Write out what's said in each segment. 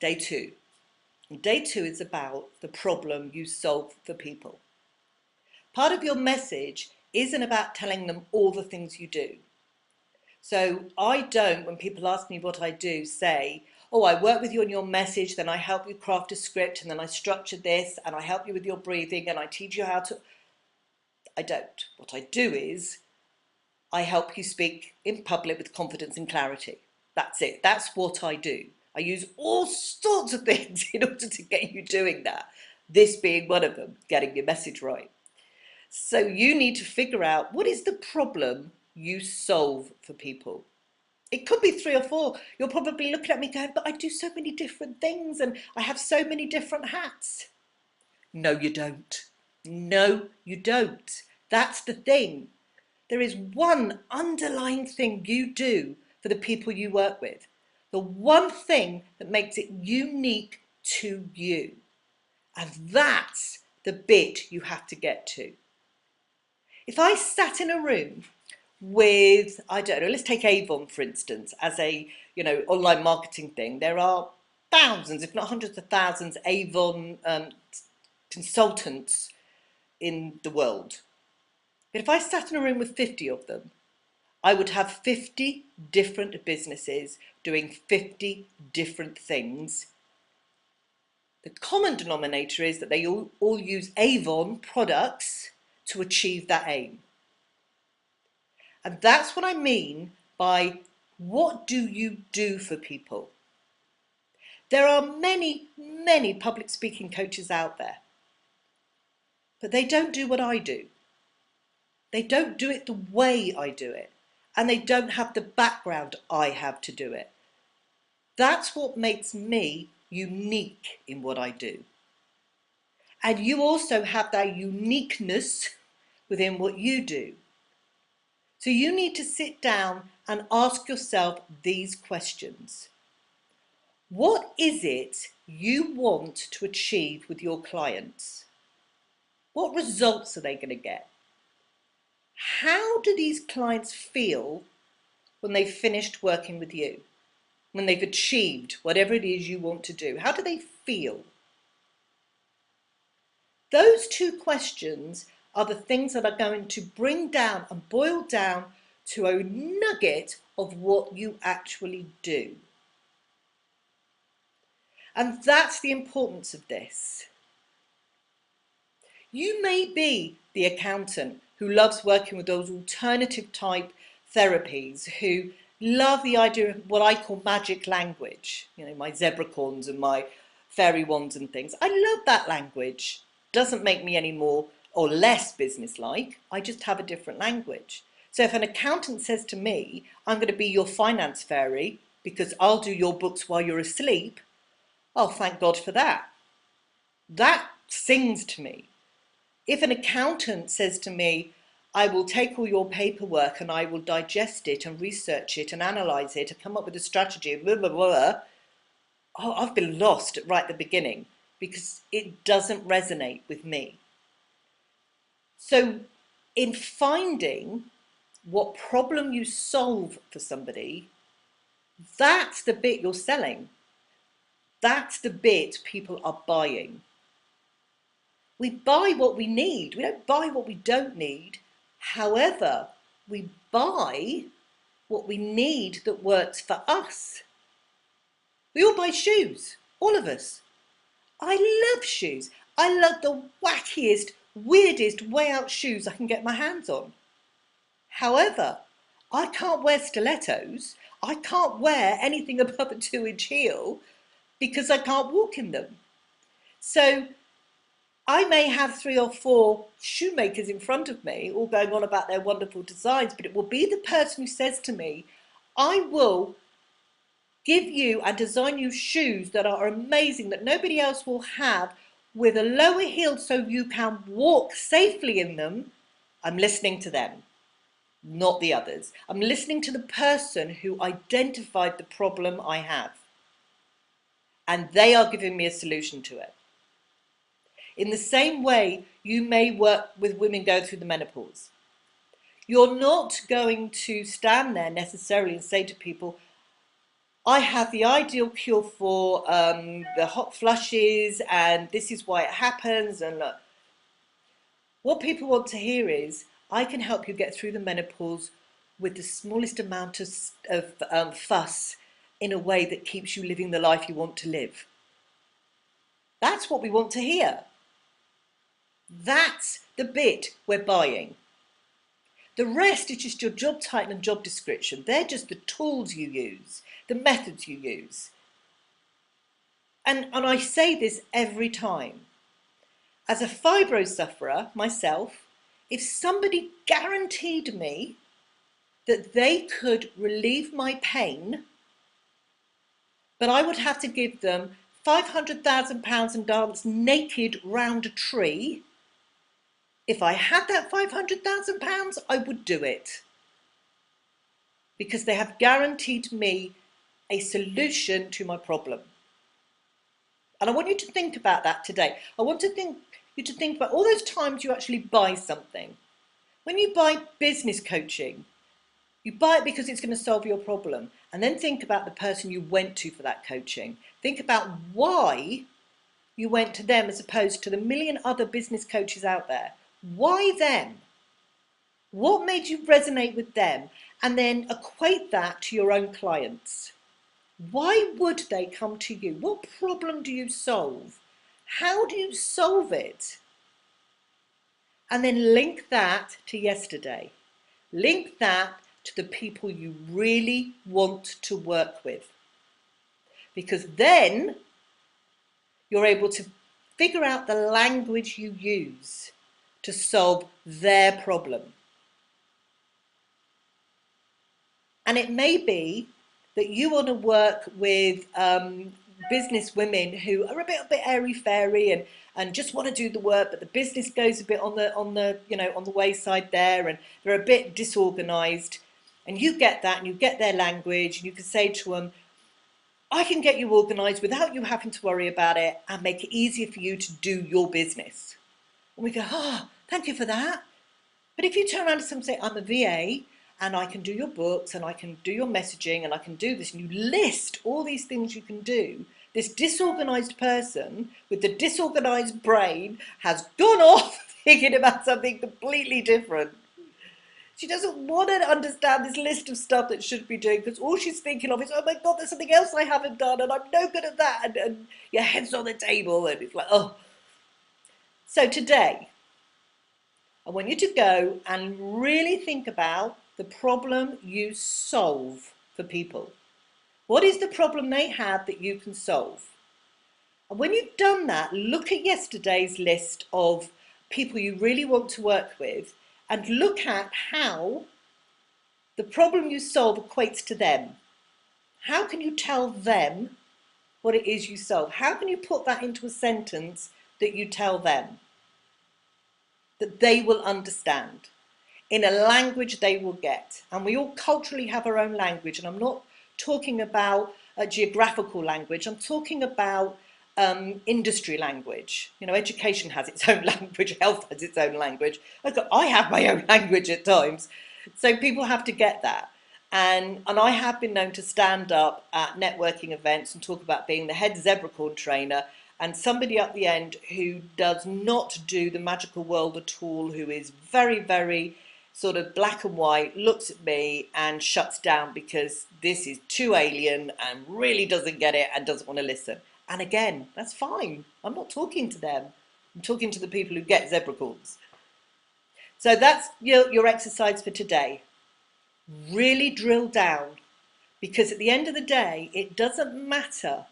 day two. And day two is about the problem you solve for people. Part of your message isn't about telling them all the things you do. So I don't, when people ask me what I do, say, oh, I work with you on your message, then I help you craft a script, and then I structure this, and I help you with your breathing, and I teach you how to. I don't. What I do is I help you speak in public with confidence and clarity. That's it. That's what I do. I use all sorts of things in order to get you doing that. This being one of them, getting your message right. So you need to figure out what is the problem you solve for people. It could be three or four. You're probably looking at me going, but I do so many different things and I have so many different hats. No, you don't. No, you don't. That's the thing. There is one underlying thing you do for the people you work with. The one thing that makes it unique to you. And that's the bit you have to get to. If I sat in a room with, I don't know, let's take Avon for instance, as a, online marketing thing. There are thousands, if not hundreds of thousands, Avon consultants in the world. But if I sat in a room with 50 of them, I would have 50 different businesses doing 50 different things. The common denominator is that they all use Avon products to achieve that aim. And that's what I mean by what do you do for people? There are many, many public speaking coaches out there, but they don't do what I do. They don't do it the way I do it, and they don't have the background I have to do it. That's what makes me unique in what I do. And you also have that uniqueness within what you do. So you need to sit down and ask yourself these questions. What is it you want to achieve with your clients? What results are they going to get? How do these clients feel when they've finished working with you? When they've achieved whatever it is you want to do? How do they feel? Those two questions are the things that are going to bring down and boil down to a nugget of what you actually do. And that's the importance of this. You may be the accountant who loves working with those alternative type therapies, who love the idea of what I call magic language, my zebracorns and my fairy wands and things. I love that language. Doesn't make me any more or less businesslike. I just have a different language. So if an accountant says to me, I'm going to be your finance fairy because I'll do your books while you're asleep, oh, thank God for that. That sings to me. If an accountant says to me, I will take all your paperwork and I will digest it and research it and analyse it and come up with a strategy, blah, blah, blah, oh, I've been lost right at the beginning because it doesn't resonate with me. So in finding what problem you solve for somebody, that's the bit you're selling. That's the bit people are buying. We buy what we need. We don't buy what we don't need. However, we buy what we need that works for us. We all buy shoes, all of us. I love shoes. I love the wackiest, weirdest way out shoes I can get my hands on. However, I can't wear stilettos. I can't wear anything above a 2-inch heel because I can't walk in them. So I may have 3 or 4 shoemakers in front of me all going on about their wonderful designs, but it will be the person who says to me, I will give you and design you shoes that are amazing, that nobody else will have, with a lower heel so you can walk safely in them. I'm listening to them, not the others. I'm listening to the person who identified the problem I have. And they are giving me a solution to it. In the same way, you may work with women going through the menopause. You're not going to stand there necessarily and say to people, I have the ideal cure for the hot flushes, and this is why it happens. And look, what people want to hear is, I can help you get through the menopause with the smallest amount of fuss in a way that keeps you living the life you want to live. That's what we want to hear. That's the bit we're buying. The rest is just your job title and job description. They're just the tools you use, the methods you use. And I say this every time. As a fibro sufferer myself, if somebody guaranteed me that they could relieve my pain, but I would have to give them £500,000 and dance naked round a tree, if I had that £500,000, I would do it. Because they have guaranteed me a solution to my problem. And I want you to think about that today. I want you to think about all those times you actually buy something. When you buy business coaching, you buy it because it's going to solve your problem. And then think about the person you went to for that coaching. Think about why you went to them as opposed to the million other business coaches out there. Why them? What made you resonate with them? And then equate that to your own clients. Why would they come to you? What problem do you solve? How do you solve it? And then link that to yesterday. Link that to the people you really want to work with. Because then you're able to figure out the language you use to solve their problem. And it may be that you want to work with business women who are a bit airy-fairy and just want to do the work, but the business goes a bit on the wayside there, and they're a bit disorganized. And you get that, and you get their language, and you can say to them, I can get you organized without you having to worry about it and make it easier for you to do your business. And we go, oh, thank you for that. But if you turn around to someone and say, I'm a VA, and I can do your books, and I can do your messaging, and I can do this, and you list all these things you can do, this disorganized person with the disorganized brain has gone off thinking about something completely different. She doesn't want to understand this list of stuff that should be doing, because all she's thinking of is, oh my God, there's something else I haven't done, and I'm no good at that, and your head's on the table, and it's like, oh. So today, I want you to go and really think about the problem you solve for people. What is the problem they have that you can solve? And when you've done that, look at yesterday's list of people you really want to work with and look at how the problem you solve equates to them. How can you tell them what it is you solve? How can you put that into a sentence that you tell them, that they will understand, in a language they will get? And we all culturally have our own language, and I'm not talking about a geographical language, I'm talking about industry language. You know, education has its own language, health has its own language. I have my own language at times. So people have to get that. And I have been known to stand up at networking events and talk about being the head zebracorn trainer, and somebody at the end who does not do the magical world at all, who is very, very sort of black and white, looks at me and shuts down because this is too alien and really doesn't get it and doesn't want to listen. And again, that's fine. I'm not talking to them. I'm talking to the people who get zebracorns. So that's your exercise for today. Really drill down, because at the end of the day, it doesn't matter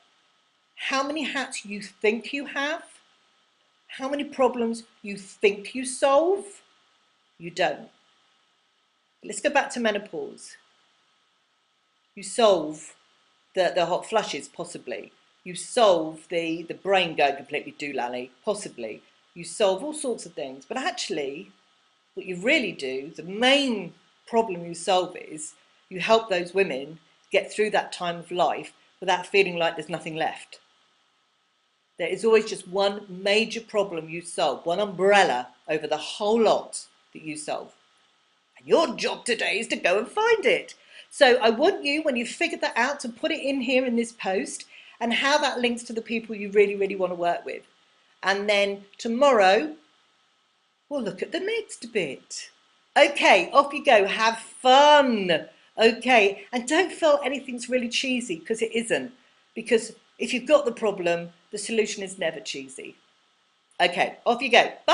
how many hats you think you have, how many problems you think you solve. You don't. Let's go back to menopause. You solve the hot flushes, possibly. You solve the brain going completely doolally, possibly. You solve all sorts of things. But actually, what you really do, the main problem you solve is you help those women get through that time of life without feeling like there's nothing left. There is always just one major problem you solve, one umbrella over the whole lot that you solve. And your job today is to go and find it. So I want you, when you've figured that out, to put it in here in this post and how that links to the people you really, really want to work with. And then tomorrow, we'll look at the next bit. Okay, off you go. Have fun. Okay, and don't feel anything's really cheesy, because it isn't. Because if you've got the problem, the solution is never cheesy. Okay, off you go. Bye.